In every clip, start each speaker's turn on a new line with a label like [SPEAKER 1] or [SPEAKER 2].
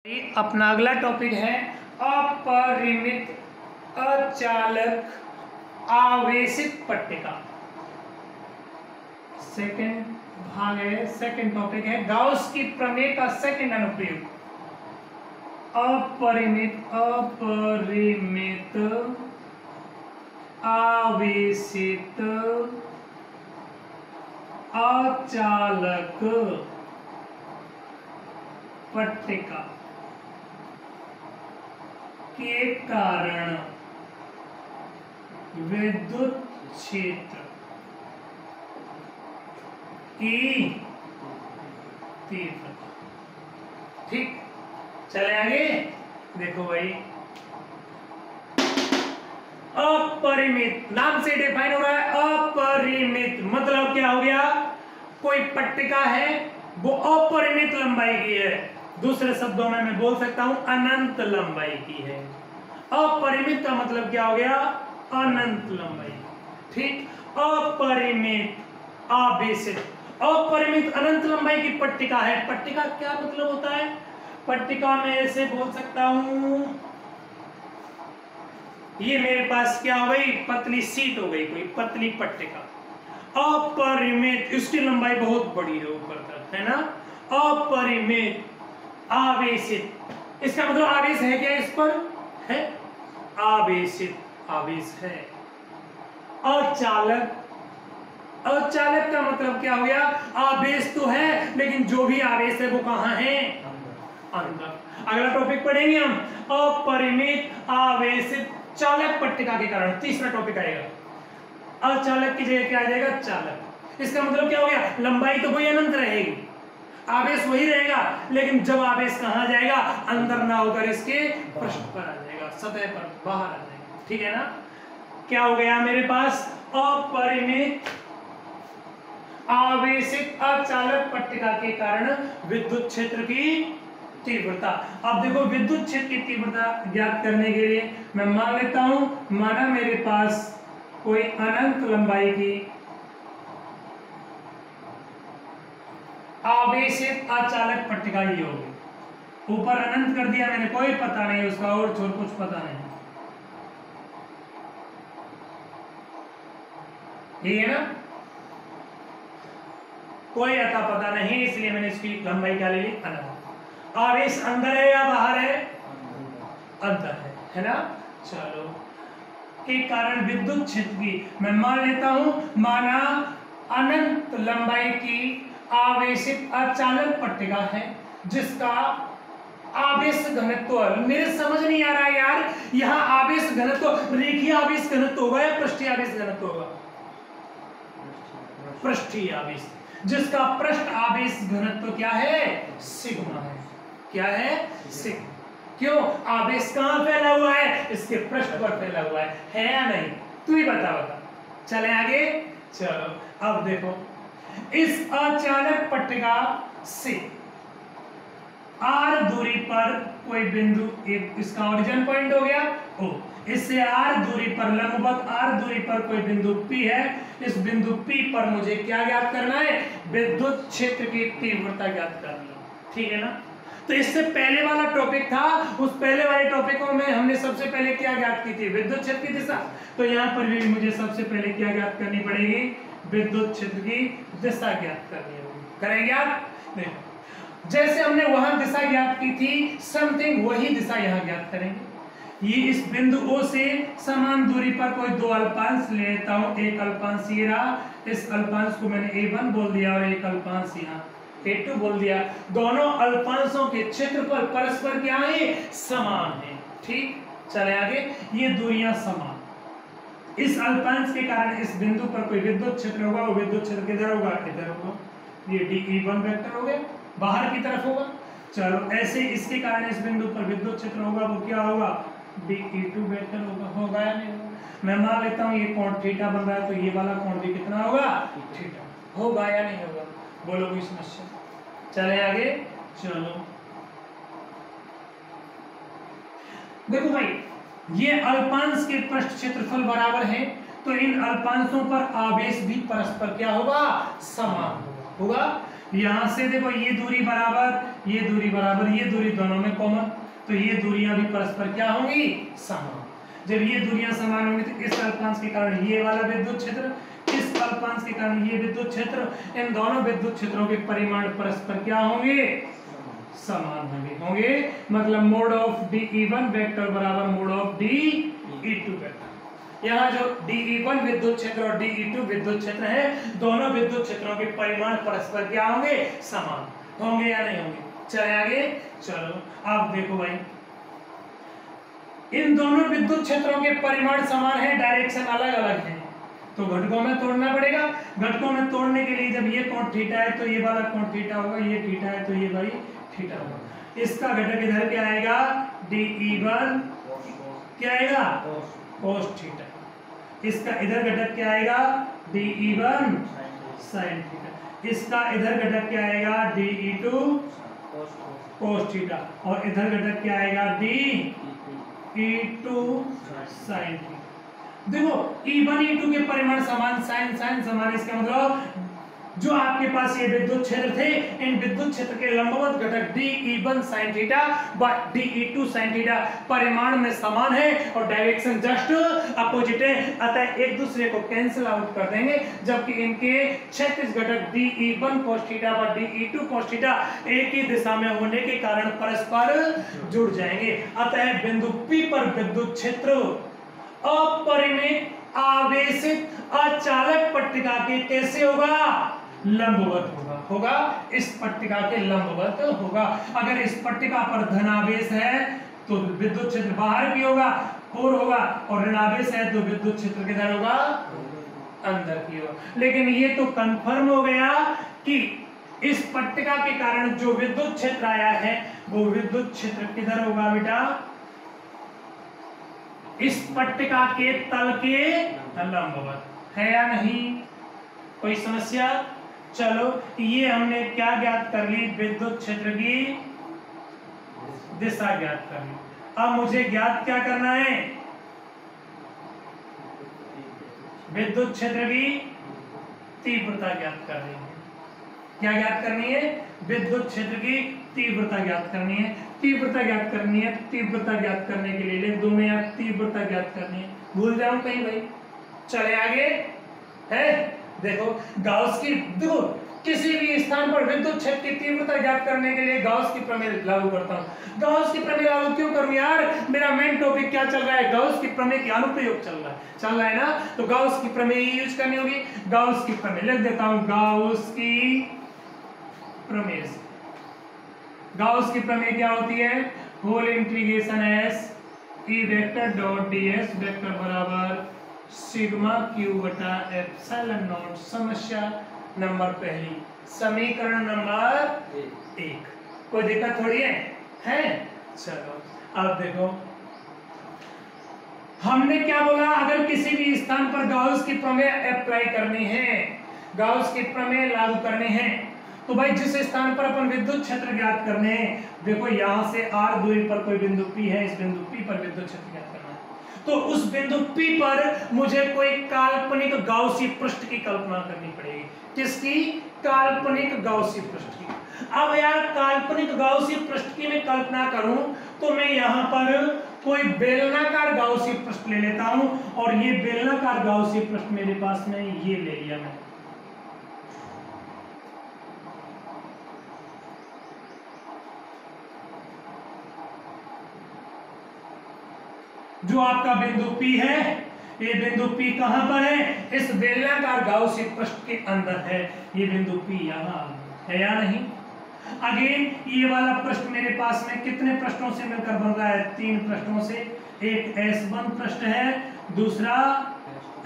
[SPEAKER 1] अपना अगला टॉपिक है अपरिमित अचालक आवेशित पट्टिका। सेकंड भाग है, सेकंड टॉपिक है गाउस की प्रमेय का सेकंड अनुप्रयोग। अपरिमित आवेशित अचालक पट्टिका के कारण विद्युत क्षेत्र की तीव्रता। ठीक, चले आगे। देखो भाई, अपरिमित नाम से डिफाइन हो रहा है। अपरिमित मतलब क्या हो गया? कोई पट्टिका है वो अपरिमित लंबाई की है, दूसरे शब्दों में मैं बोल सकता हूं अनंत लंबाई की है। अपरिमित का मतलब क्या हो गया? अनंत लंबाई। ठीक, अपरिमित आवेशित अपरिमित अनंत लंबाई की पट्टिका है। पट्टिका क्या मतलब होता है? पट्टिका में ऐसे बोल सकता हूं, ये मेरे पास क्या हो गई? पतली सीट हो गई, कोई पतली पट्टिका। अपरिमित, इसकी लंबाई बहुत बड़ी है ऊपर तक, है ना। अपरिमित आवेशित, इसका मतलब आवेश है क्या? इस पर है आवेशित, आवेश है। अचालक, अचालक का मतलब क्या हो गया? आवेश तो है लेकिन जो भी आवेश है वो कहां है? अंदर। अगला टॉपिक पढ़ेंगे हम, अपरिमित आवेशित चालक पट्टिका के कारण। तीसरा टॉपिक आएगा, अचालक की जगह क्या आ जाएगा? चालक। इसका मतलब क्या हो गया? लंबाई तो वही अनंत रहेगी, आवेश वही रहेगा, लेकिन जब आवेश कहां जाएगा? अंदर ना होकर इसके पृष्ठ पर आ जाएगा, सतह पर बाहर आ जाएगा। ठीक है ना। क्या हो गया मेरे पास? अपरिमित आवेशित अचालक पट्टिका के कारण विद्युत क्षेत्र की तीव्रता। अब देखो, विद्युत क्षेत्र की तीव्रता ज्ञात करने के लिए मैं मान लेता हूं, माना मेरे पास कोई अनंत लंबाई की आवेशित अचालक पट्टिका ही होगी। ऊपर अनंत कर दिया मैंने, कोई पता नहीं उसका और छोड़ कुछ पता नहीं, ये है ना, कोई अता पता नहीं, इसलिए मैंने इसकी लंबाई क्या ले ली? अनंत। आवेश अंदर है या बाहर है? अंदर है ना। चलो, के कारण विद्युत क्षेत्र की मैं मान लेता हूं, माना अनंत लंबाई की आवेशित अचालक पट्टिका है जिसका आवेश घनत्व, मेरे समझ नहीं आ रहा है यार, यहां आवेश घनत्व रेखीय आवेश घनत्व होगा या पृष्ठीय आवेश घनत्व होगा? पृष्ठीय आवेश, जिसका पृष्ठ आवेश घनत्व क्या है? सिग्मा है। क्या है? सिग्मा। क्यों? आवेश कहां फैला हुआ है? इसके पृष्ठ पर फैला हुआ है या नहीं? तू ही बता। चले आगे। चलो, अब देखो, इस अचालक पट्टिका से r दूरी पर कोई बिंदु, एक इसका ओरिजिन पॉइंट हो गया O, इससे r दूरी पर, लंबवत r दूरी पर कोई बिंदु P है। इस बिंदु P पर मुझे क्या ज्ञात करना है? विद्युत क्षेत्र की तीव्रता ज्ञात करनी है। ठीक है ना। तो इससे पहले वाला टॉपिक था, उस पहले वाले टॉपिकों में हमने सबसे पहले क्या ज्ञात की थी? विद्युत क्षेत्र की दिशा। तो यहाँ पर भी मुझे सबसे पहले क्या ज्ञात करनी पड़ेगी? विद्युत क्षेत्र की दिशा ज्ञात करनी होगी। करेंगे आप? देखो, जैसे हमने वहां दिशा ज्ञात की थी, समथिंग वही दिशा यहाँ ज्ञात करेंगे। ये इस बिंदु O से समान दूरी पर कोई दो अल्पांश ले लेता हूं। एक अल्पांश ये रहा, इस अल्पांश को मैंने A1 बोल दिया और एक अल्पांश यहाँ A2 बोल दिया। दोनों अल्पांशों के क्षेत्रफल परस्पर क्या है? समान है। ठीक, चले आगे। ये दूरियां समान, इस अल्पांश के कारण इस बिंदु पर कोई विद्युत क्षेत्र होगा, वो विद्युत क्षेत्र किधर होगा? इधर होगा। ये DE1 वेक्टर हो गया, बाहर की तरफ होगा। चलो, ऐसे इसके कारण इस बिंदु पर विद्युत क्षेत्र होगा, वो क्या होगा? DE2 वेक्टर होगा या नहीं होगा? मैं मान लेता हूं ये कोण थीटा बन रहा है, तो ये वाला कोण भी कितना होगा? थीटा होगा या नहीं होगा? बोलो कोई समस्या? चले आगे। चलो, देखो भाई, ये अल्पांश के पृष्ठ क्षेत्रफल बराबर है, तो इन अल्पांशों पर आवेश भी परस्पर क्या होगा? समान होगा। यहां से देखो ये दूरी बराबर, ये दूरी बराबर, ये दूरी दोनों में कॉमन, तो ये दूरियां भी परस्पर क्या होंगी, समान। जब ये दूरियां समान होंगी तो इस अल्पांश के कारण ये वाला विद्युत क्षेत्र, इस अल्पांश के कारण ये विद्युत क्षेत्र, इन दोनों विद्युत क्षेत्रों के परिमाण परस्पर क्या होंगे, समान होंगे। मतलब मोड ऑफ dE1 वेक्टर बराबर मोड ऑफ dE2 वेक्टर। यहाँ जो dE1 विद्युत क्षेत्र और dE2 विद्युत क्षेत्र है, दोनों विद्युत क्षेत्रों के परिमाण परस्पर क्या होंगे, समान होंगे या नहीं होंगे। चले आगे, चलो अब देखो भाई, इन दोनों विद्युत क्षेत्रों के परिमाण समान है, डायरेक्शन अलग अलग है, तो घटकों में तोड़ना पड़ेगा। घटकों में तोड़ने के लिए जब ये कोण थीटा है तो ये वाला कोण थीटा होगा, ये थीटा है तो ये भाई थीटा होगा। इसका घटक इधर क्या आएगा, dE1 क्या आएगा, cos थीटा। इसका इधर घटक क्या आएगा, dE1 sin थीटा। इसका इधर घटक क्या आएगा, dE2 cos थीटा। और इधर घटक क्या आएगा, dE2 sin थीटा। देखो E1 E2 के परिमाण समान, साइन साइन समान, इसका मतलब जो आपके पास ये विद्युत क्षेत्र थे, इन विद्युत क्षेत्र के लंबवत घटक dE1 sin थीटा व dE2 sin थीटा परिमाण में समान है और डायरेक्शन जस्ट अपोजिट है, अतः एक दूसरे को कैंसिल आउट कर देंगे। जबकि इनके क्षैतिज घटक dE1 cos थीटा व dE2 cos थीटा एक ही दिशा में होने के कारण परस्पर जुड़ जाएंगे। अतः बिंदु P पर विद्युत क्षेत्र अपरिमित आवेशित अचालक पट्टिका के कैसे होगा, लंबवत होगा इस पट्टिका के लंबवत होगा। अगर इस पट्टिका पर धनावेश है तो विद्युत क्षेत्र बाहर की होगा, 4 होगा, और ऋणावेश है तो विद्युत क्षेत्र किधर होगा, अंदर की होगा। लेकिन ये तो कंफर्म हो गया कि इस पट्टिका के कारण जो विद्युत क्षेत्र आया है वो विद्युत क्षेत्र किधर होगा बेटा, इस पट्टिका के तल के लंबवत है या नहीं, कोई समस्या। चलो ये हमने क्या ज्ञात कर ली, विद्युत क्षेत्र की दिशा ज्ञात कर ली। अब मुझे ज्ञात क्या करना है, विद्युत क्षेत्र की तीव्रता ज्ञात करनी है। क्या ज्ञात करनी है, विद्युत क्षेत्र की तीव्रता ज्ञात करनी है। तीव्रता ज्ञात करनी है, तीव्रता ज्ञात करने के लिए लिख दो मैं यहाँ तीव्रता ज्ञात करनी है, भूल जाऊं कहीं भाई। चले आगे है, देखो गाउस की, देखो किसी भी स्थान पर विद्युत क्षेत्र की तीव्रता ज्ञात करने के लिए गाउस की प्रमेय लागू करता हूं। गाउस की प्रमेय लागू क्यों करूं यार, मेरा मेन टॉपिक क्या चल रहा है, गाउस की प्रमेय की अनुप्रयोग चल रहा है ना, तो गाउस की प्रमेय यूज करनी होगी। गाउस की प्रमेय लिख देता हूं, गाउस की प्रमेय। गाउस की प्रमेय क्या होती है, whole integration S E vector dot ds vector बराबर सिग्मा क्यू बटा एप्सिलॉन नॉट। समस्या नंबर पहली, समीकरण नंबर 1, कोई दिक्कत थोड़ी है? चलो अब देखो हमने क्या बोला, अगर किसी भी स्थान पर गाउस की प्रमेय अप्लाई करनी है, गाउस की प्रमेय लागू करनी है, तो भाई जिस स्थान पर अपन विद्युत क्षेत्र ज्ञात करने हैं, देखो यहां से r दूरी पर कोई बिंदु P है, इस बिंदु P पर विद्युत क्षेत्र ज्ञात करना है, तो उस बिंदु P पर मुझे कोई काल्पनिक गाउसी पृष्ठ की कल्पना करनी पड़ेगी। किसकी, काल्पनिक गाउसी पृष्ठ की। अब यार काल्पनिक गाउसी पृष्ठ की मैं कल्पना करूं तो मैं यहां पर कोई बेलनाकार गाउसी पृष्ठ ले लेता हूं, और ये बेलनाकार गाउसी पृष्ठ मेरे पास में ये ले लिया मैं। जो आपका बिंदु P है, ये बिंदु P कहां पर है, इस बेलनाकार गाउसी पृष्ठ के अंदर है। ये बिंदु P यहां है या नहीं। अगेन ये वाला पृष्ठ मेरे पास में कितने पृष्ठों से मिलकर बन रहा है, 3 पृष्ठों से। एक S1 पृष्ठ है, दूसरा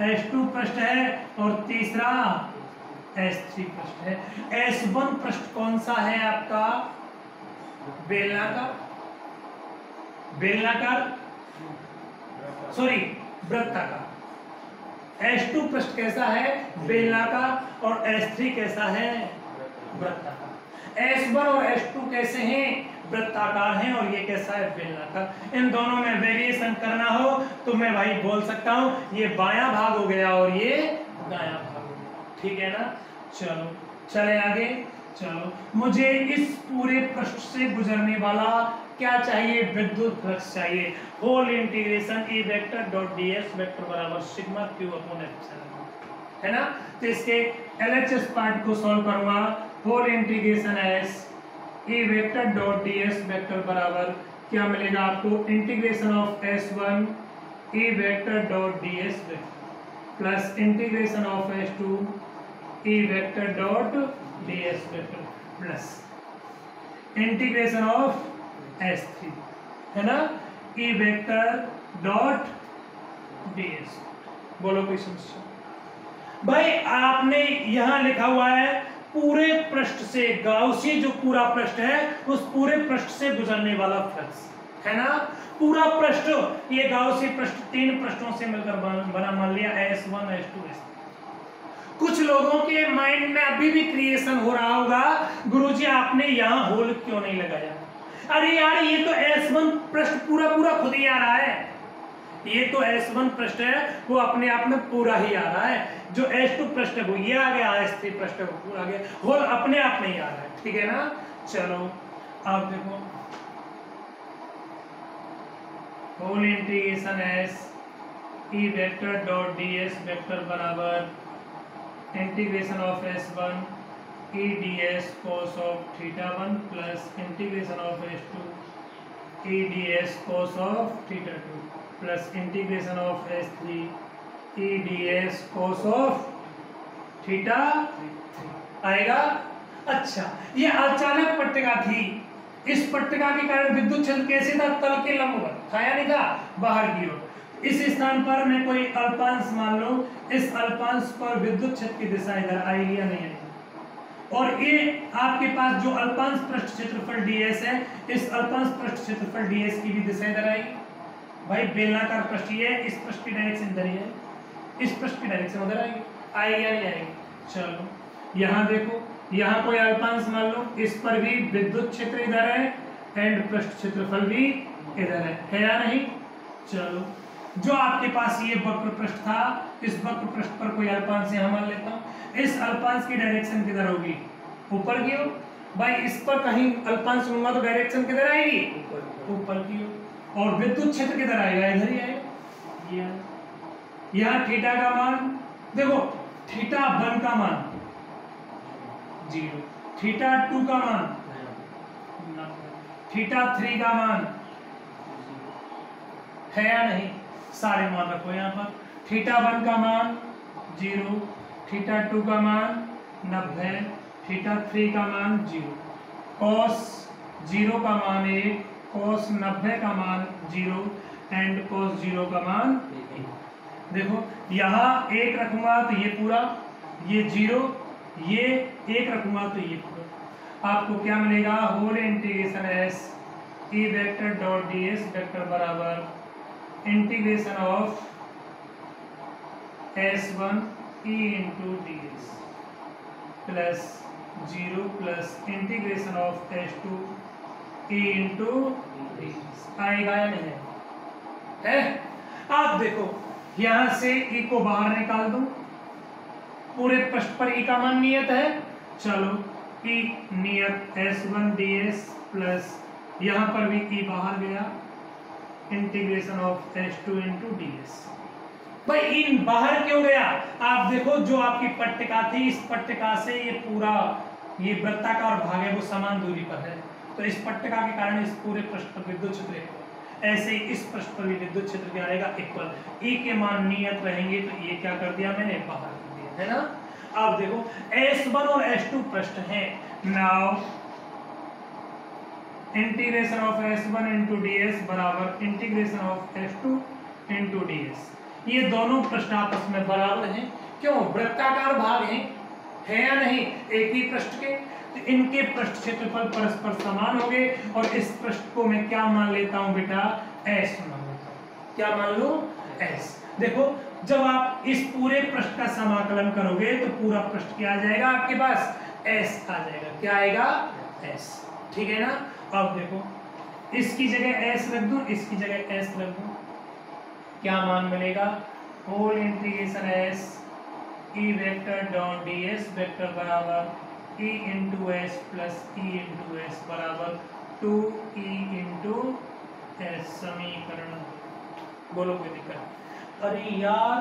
[SPEAKER 1] S2 पृष्ठ है, और तीसरा S3 पृष्ठ है। S1 पृष्ठ कौन सा है आपका, बेलनाकार सॉरी वृत्ताकार। S2 पृष्ठ कैसा है, बेलनाकार, और S3 कैसा है, वृत्ताकार। S1 और S2 कैसे हैं, वृत्ताकार हैं, और ये कैसा है, बेलनाकार। इन दोनों में वेरिएशन करना हो तो मैं भाई बोल सकता हूं ये बायां भाग हो गया और ये दायां भाग हो गया, ठीक है ना। चलो चले आगे, चलो मुझे इस पूरे पृष्ठ से गुजरने वाला क्या चाहिए, विद्युत फ्लक्स चाहिए। Whole integration E vector dot ds vector बराबर सिग्मा q अपॉन एप्सिलॉन, है ना। तो इसके LHS पार्ट को सॉल्व करूंगा। Whole integration s E vector dot ds vector बराबर क्या मिलेगा आपको, integration of s1 E vector dot ds plus integration of s2 E vector dot ds vector plus integration of s3, है ना, ई vector dot ds। बोलो कोई समस्या? भाई आपने यहां लिखा हुआ है पूरे पृष्ठ से, गाउसी जो पूरा पृष्ठ है उस पूरे पृष्ठ से गुजरने वाला फ्लक्स, है ना। पूरा पृष्ठ, ये गाउसी पृष्ठ 3 पृष्ठों से मिलकर बना, मान लिया S1 S2 S3। कुछ लोगों के माइंड में अभी भी क्रिएशन हो रहा होगा, गुरुजी आपने यहाँ होल क्यों नहीं लगाया? अरे यार ये तो S1 पृष्ठ पूरा पूरा खुद ही आ रहा है, ये तो S1 पृष्ठ है वो अपने आप में पूरा ही आ रहा है, जो S2 पृष्ठ है वो ये आ गया, S3 पृष्ठ है वो पूरा आ गया, होल अपने आप में ही आ रहा है, ठीक है ना। चलो आप देखो, whole integration s E vector dot ds vector बराबर integration of s1 E ds cos of θ1 plus integration of s2 E ds cos of θ2 plus integration of s3 E ds cos of θ3 आएगा। अच्छा, ये अचानक पट्टिका थी, इस पट्टिका के कारण विद्युत क्षेत्र कैसे था, तल के लंबवत था या नहीं था, बाहर की ओर। इस स्थान पर मैं कोई अल्पांश मान लो, इस अल्पांश पर विद्युत क्षेत्र की दिशा इधर आएगी या नहीं आएगी, और ये आपके पास जो अल्पांश पृष्ठ क्षेत्रफल ds है, इस अल्पांश पृष्ठ क्षेत्रफल ds की भी दिशा इधर आएगी। भाई बेलनाकार पृष्ठ ये है, इस पृष्ठ की डायरेक्शन इधर ही है, इस पृष्ठ की डायरेक्शन उधर आएगी या नहीं आएगी। चलो यहाँ देखो, यहाँ कोई अल्पांश मान लो, इस पर भी विद्युत क्षेत्र इधर है एंड पृष्ठ क्षेत्रफल भी इधर है या नहीं। चलो जो आपके पास ये वक्र पृष्ठ था, इस वक्र पृष्ठ पर कोई अल्पांश यहाँ मान लेता हूँ, इस अल्पांश की डायरेक्शन किधर होगी, ऊपर की ओर। भाई इस पर कहीं अल्पांश लूंगा तो डायरेक्शन किधर आएगी, ऊपर की ओर, और विद्युत क्षेत्र किधर आएगा, इधर ही आएगा। यहाँ थीटा का मान देखो, θ1 का मान 0, θ2 का मान, θ3 का मान है या नहीं, सारे मान रखो यहाँ पर। θ1 का मान 0, θ2 का मान 90, θ3 का मान 0, cos 0 का मान 1, cos 90 का मान 0 एंड cos 0 का मान 1। देखो यहाँ 1 रखूंगा तो ये पूरा, ये 0, ये 1 रखूंगा तो ये पूरा। आपको क्या मिलेगा, whole integration s E vector dot ds vector बराबर integration of s1 e into ds plus 0 plus integration of s2 e into ds। आएगा या नहीं है? आप देखो यहां से e को बाहर निकाल दो, पूरे पृष्ठ पर e का मान नियत है। चलो e नियत s1 ds प्लस यहां पर भी e बाहर गया, integration of s2 into ds। भाई इन बाहर क्यों गया, आप देखो जो आपकी पट्टिका थी, इस पट्टिका से ये पूरा ये वृत्ताकार भाग है वो समान दूरी पर है, तो इस पट्टिका के कारण इस पूरे पृष्ठ पर विद्युत क्षेत्र इक्वल, ऐसे ही इस पृष्ठ पर भी विद्युत क्षेत्र क्या रहेगा, इक्वल। e के मान नियत रहेंगे तो ये क्या कर दिया मैंने, बाहर कर दिया, है ना। अब देखो s1 और s2 पृष्ठ हैं, now integration of s1 into ds बराबर integration of s2 into ds। ये दोनों पृष्ठ आपस में बराबर हैं, क्यों, वृत्ताकार भाग हैं, है या नहीं, एक ही पृष्ठ के, तो इनके पृष्ठ क्षेत्रफल परस्पर समान हो गए, और इस पृष्ठ को मैं क्या मान लेता हूं बेटा, s मान लेता हूं। क्या मान लो, s। देखो जब आप इस पूरे पृष्ठ का समाकलन करोगे तो पूरा पृष्ठ क्या आ जाएगा आपके पास, s आ जाएगा। क्या आएगा, s, ठीक है ना। अब देखो इसकी जगह s रख दूं, इसकी जगह s रख दूं, क्या मान मिलेगा, whole integration s E vector dot ds vector बराबर E into S plus E into S बराबर 2E इंटू एस। समीकरण बोलो कोई दिक्कत? अरे यार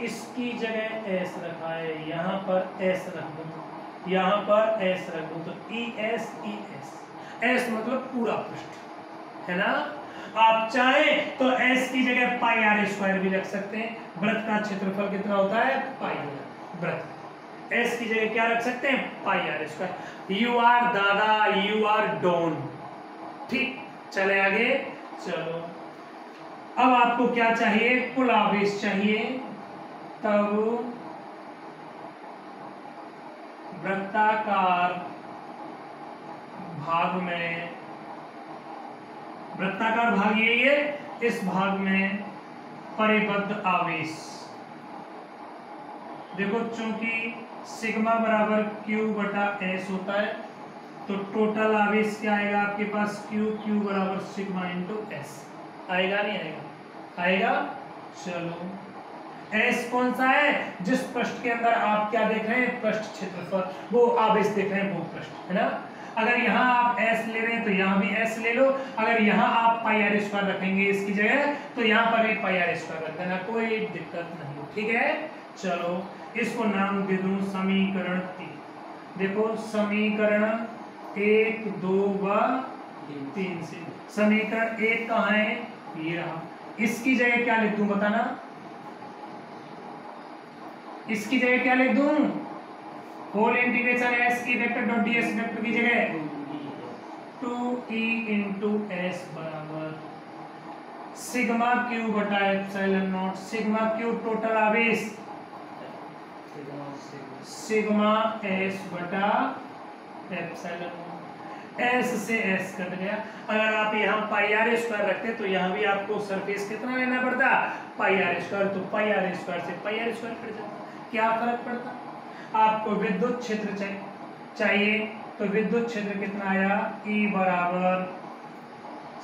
[SPEAKER 1] इसकी जगह एस रखा है, यहाँ पर एस रख दूं, यहाँ पर एस रख दूं तो ई एस, एस मतलब पूरा पृष्ठ है ना। आप चाहें तो एस की जगह पाई आर स्क्वायर भी रख सकते हैं। वृत्त का क्षेत्रफल कितना होता है? पाई आर। वृत्त एस की जगह क्या रख सकते हैं? पाई आर स्क्वायर। यू आर दादा, यू आर डॉन। ठीक, चले आगे। चलो अब आपको क्या चाहिए? कुल आवेश चाहिए। तब वृत्ताकार भाग में, वृत्ताकार भाग यही है, इस भाग में परिबद्ध आवेश देखो, चूंकि सिग्मा बराबर क्यू बटा एस होता है तो टोटल आवेश क्या आएगा आपके पास? क्यू बराबर सिग्मा इंटू एस। आएगा नहीं आएगा? आएगा। चलो एस कौन सा है? जिस पृष्ठ के अंदर आप क्या देख रहे हैं? पृष्ठ क्षेत्रफल, वो आवेश देख रहे हैं, वो पृष्ठ है ना। अगर यहाँ आप एस ले रहे हैं तो यहाँ भी एस ले लो। अगर यहाँ आप पाई आर स्क्वायर रखेंगे इसकी जगह तो यहाँ पर भी पाई आर स्क्वायर रख देना, कोई दिक्कत नहीं। ठीक है, चलो इसको नाम दे दूं समीकरण 3। देखो समीकरण 1, 2 व 3 से समीकरण 1 कहाँ है? ये रहा। इसकी जगह क्या लिख दूं बताना? इसकी जगह क्या लिख दूं? होल इंटीग्रेशन एस की vector dot D S vector की जगह 2E इंटू एस बराबर सिग्मा क्यू बटा epsilon not. Sigma Q total आवेश, सिग्मा एस बटा एप्सिलॉन नॉट। एस से एस कट गया। अगर आप यहाँ पाई आर स्क्वायर रखते तो यहाँ भी आपको सरफेस कितना लेना पड़ता? पाई आर स्क्वायर। तो पाई आर स्क्वायर से पाई आर स्क्वायर कट जाता। क्या फर्क पड़ता? आपको विद्युत क्षेत्र चाहिए तो विद्युत क्षेत्र कितना आया? E बराबर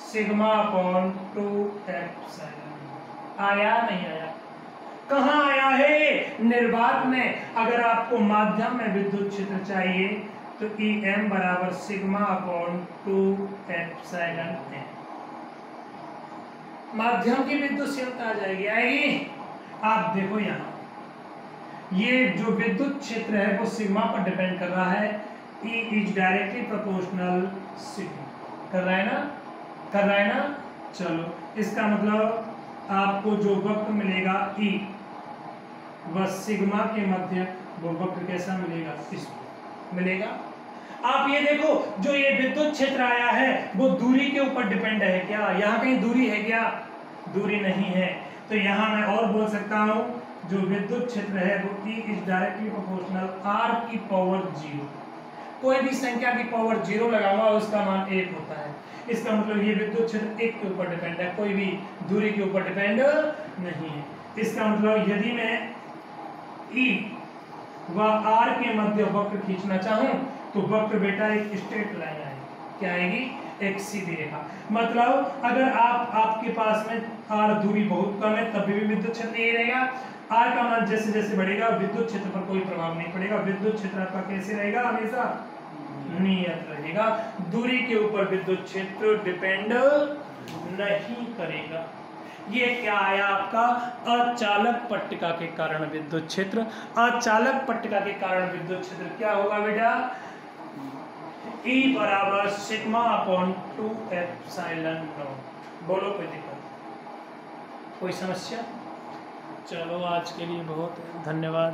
[SPEAKER 1] सिग्मा अपॉन 2 एप्सिलॉन। आया नहीं आया? कहाँ आया है? निर्वात में। अगर आपको माध्यम में विद्युत क्षेत्र चाहिए तो EM बराबर सिग्मा अपॉन 2 एप्सिलॉन है। माध्यम की विद्युतशीलता आ जाएगी, आएगी। आप देखो यहाँ ये जो विद्युत क्षेत्र है वो सिग्मा पर डिपेंड कर रहा है। E is directly proportional sigma. कर रहा है ना? कर रहा है ना? चलो इसका मतलब आपको जो वक्र मिलेगा E व सिग्मा के मध्य वो वक्र कैसा मिलेगा? इस मिलेगा। आप ये देखो जो ये विद्युत क्षेत्र आया है वो दूरी के ऊपर डिपेंड है क्या? यहाँ कहीं दूरी है क्या? दूरी नहीं है। तो यहाँ मैं और बोल सकता हूँ जो विद्युत क्षेत्र है वो E is directly proportional R की पावर 0। कोई भी संख्या की पावर 0 लगाऊंगा उसका मान 1 होता है। इसका मतलब ये विद्युत क्षेत्र 1 के ऊपर डिपेंड है, कोई भी दूरी के ऊपर डिपेंड नहीं है। इसका मतलब यदि मैं E व R के मध्य वक्र खींचना चाहूं तो वक्र बेटा एक स्ट्रेट लाइन आएगी। क्या आएगी? एक सीधी रेखा। मतलब अगर आपके पास में R दूरी बहुत कम है तब भी विद्युत क्षेत्र यही रहेगा। R का मान जैसे जैसे बढ़ेगा विद्युत क्षेत्र पर कोई प्रभाव नहीं पड़ेगा। विद्युत क्षेत्र आपका कैसे रहेगा? हमेशा नियत रहेगा। दूरी के ऊपर विद्युत क्षेत्र डिपेंड नहीं करेगा। ये क्या आया आपका? अचालक पट्टिका के कारण विद्युत क्षेत्र। अचालक पट्टिका के कारण विद्युत क्षेत्र क्या होगा बेटा? E बराबर सिग्मा अपॉन 2 एप्सिलॉन नॉट। बोलो कोई दिक्कत, कोई समस्या? चलो आज के लिए बहुत धन्यवाद।